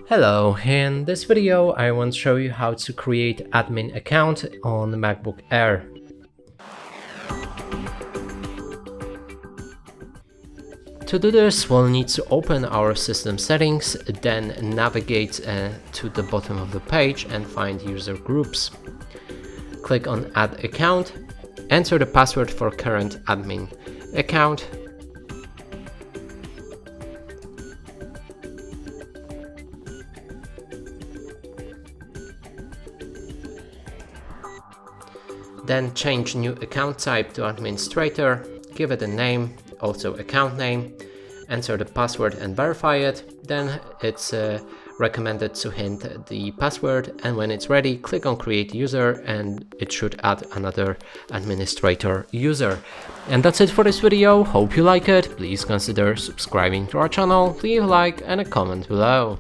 Hello, in this video I want to show you how to create admin account on MacBook Air. To do this, we'll need to open our system settings, then navigate to the bottom of the page and find user groups. Click on Add Account, enter the password for current admin account, then change new account type to administrator, give it a name, also account name, enter the password and verify it. Then it's recommended to hint the password, and when it's ready, click on create user and it should add another administrator user. And that's it for this video. Hope you like it. Please consider subscribing to our channel, leave a like and a comment below.